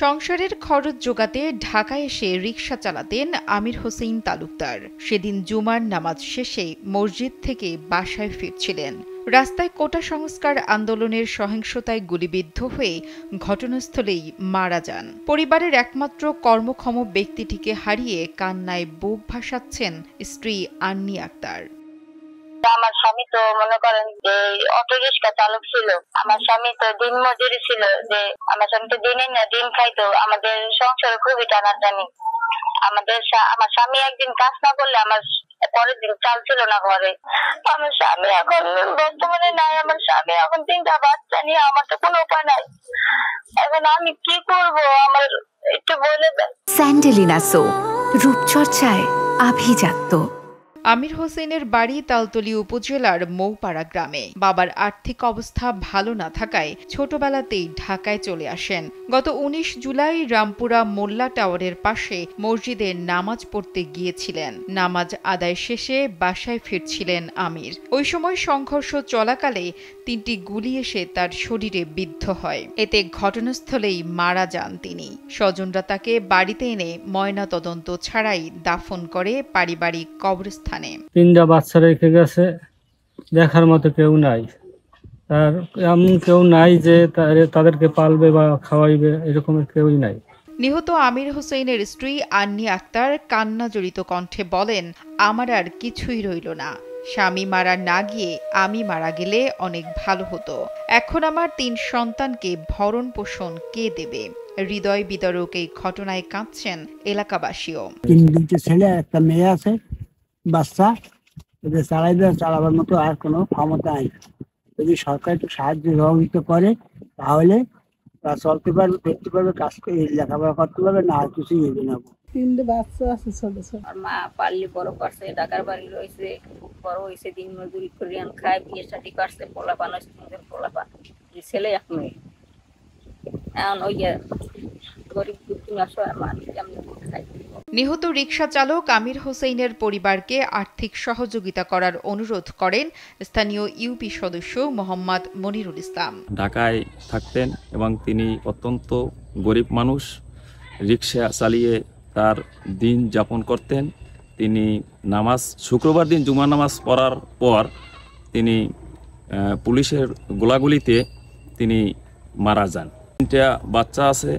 সংসারের খরচ জোগাতে ঢাকায় এসে রিকশা চালাতেন আমির হোসেন তালুকদার। সেদিন জুমার নামাজ শেষে মসজিদ থেকে বাসায় ফিরছিলেন। রাস্তায় কোটা সংস্কার আন্দোলনের সহিংসতায় গুলিবিদ্ধ হয়ে ঘটনাস্থলেই মারা যান। পরিবারের একমাত্র কর্মক্ষম ব্যক্তিটিকে হারিয়ে কান্নায় বুক ভাসাচ্ছেন স্ত্রী আন্নি আক্তার। আমার স্বামী তো মনে করেন যে অটো রিক্সা চালক ছিল। আমার স্বামী তো দিন মজুরি ছিল, যে আমার স্বামী তো দিনে না দিন খাইতো। আমাদের সংসারে খুবই টানাটানি। আমার স্বামী একদিন কাজ না করলে আমার পরের দিন চাল ছিল না ঘরে। আমার স্বামী এখন বর্তমানে নাই। আমার স্বামী এখন 3টা বাচ্চা নিয়ে, আমার তো কোনো উপায় নাই। এখন আমি কি করব, আমার একটু বলে দেন। স্যান্ডেলিনা সো, রূপচর্চায় আভিজাত্য। আমির হোসেনের বাড়ি তালতলী উপজেলার মৌপাড়া গ্রামে। বাবার আর্থিক অবস্থা ভালো না থাকায় ছোটবেলাতেই ঢাকায় চলে আসেন। গত 19 জুলাই রামপুরা মোল্লা টাওয়ারের পাশে মসজিদে নামাজ পড়তে গিয়েছিলেন। নামাজ আদায় শেষে বাসায় ফিরছিলেন আমির। ওই সময় সংঘর্ষ চলাকালে 3টি গুলি এসে তার শরীরে বিদ্ধ হয়। এতে ঘটনাস্থলেই মারা যান তিনি। স্বজনরা তাকে বাড়িতে এনে ময়না তদন্ত ছাড়াই দাফন করে পারিবারিক কবরস্থানে। 3টা বাচ্চা রেখে গেছে, দেখার মতো কেউ নাই। আর এমন কেউ নাই যে তাদেরকে পালবে বা খাওয়াইবে, এরকমের কেউই নাই। নিহত আমির হোসেনের স্ত্রী আন্নি আক্তার কান্না জড়িত কণ্ঠে বলেন, আমার আর কিছুই রইল না। স্বামী মারা না গিয়ে আমি মারা গেলে অনেক ভালো হতো। এখন আমার 3 সন্তানকে ভরণ পোষণ কে দেবে? হৃদয় বিদারক এই ঘটনায় কাঁদছেন এলাকাবাসীও। 2 ছেলে, একটা মেয়ে আছে, বাচ্চা। এদের চালাবার মতো আর কোনো ক্ষমতা নেই। যদি সরকার একটু সাহায্য সহযোগিতা করে তাহলে চলতে পারবে, দেখতে পারবে, কাজ করে লেখাপড়া করতে পারবে, না আর কিছুই হবে না। 3টে বাচ্চা আছে ছোট ছোট। মা পাল্লি বড় করছে, ঢাকার বাড়ি রয়েছে, বড় হয়েছে, দিন মজুরি করে খায়, বিয়ে শাদী করছে, পোলাপান সুন্দর পোলাপান। ছেলে এক মেয়ে। এখন ওই গরিব দুঃখী আসলে মানুষ কেমন খায়। নিহত রিকশা চালক আমির হোসেনের পরিবারকে আর্থিক সহযোগিতা করার অনুরোধ করেন স্থানীয় ইউপি সদস্য মোহাম্মদ মনিরুল ইসলাম। ঢাকায় থাকতেন এবং তিনি অত্যন্ত গরিব মানুষ। রিকশা চালিয়ে তার দিন যাপন করতেন। তিনি শুক্রবার দিন জুমা নামাজ পড়ার পর তিনি পুলিশের গোলাগুলিতে তিনি মারা যান। 3টা বাচ্চা আছে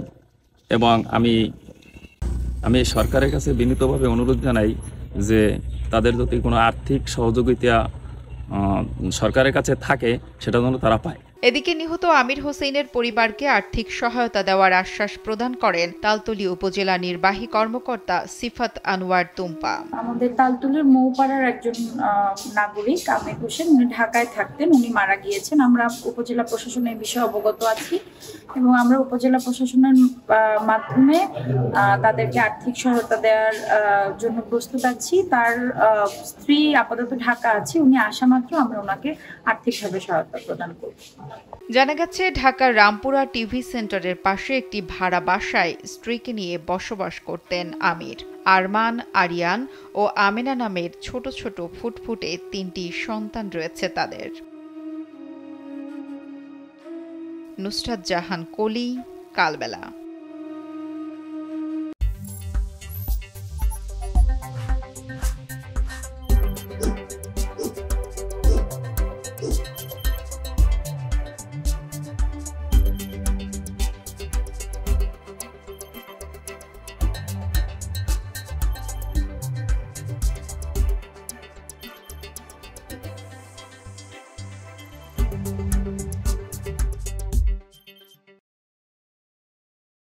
এবং আমি সরকারের কাছে বিনীতভাবে অনুরোধ জানাই যে তাদের যদি কোনো আর্থিক সহযোগিতা সরকারের কাছে থাকে সেটা যেন তারা পায়। এদিকে নিহত আমির হোসেনের পরিবারকে আর্থিক সহায়তা দেওয়ার আশ্বাস প্রদান করেন তালতলী উপজেলা নির্বাহী কর্মকর্তা সিফাত আনোয়ার তুম্পা। আমাদের তালতলীর মৌপাড়ার একজন নাগরিক আমির হোসেন, উনি ঢাকায় থাকতেন, উনি মারা গিয়েছেন। আমরা উপজেলা প্রশাসনের বিষয়ে অবগত আছি এবং আমরা উপজেলা প্রশাসনের মাধ্যমে তাদেরকে আর্থিক সহায়তা দেওয়ার জন্য প্রস্তুত আছি। তার স্ত্রী আপাতত ঢাকা আছে, উনি আসা মাত্র আমরা ওনাকে আর্থিকভাবে সহায়তা প্রদান করব। জানা গেছে, ঢাকার রামপুরা টিভি সেন্টারের পাশে একটি ভাড়া বাসায় স্ত্রীকে নিয়ে বসবাস করতেন আমির। আরমান, আরিয়ান ও আমেনা নামের ছোট ছোট ফুটফুটে 3টি সন্তান রয়েছে তাদের। নুসরাত জাহান কলি, কালবেলা।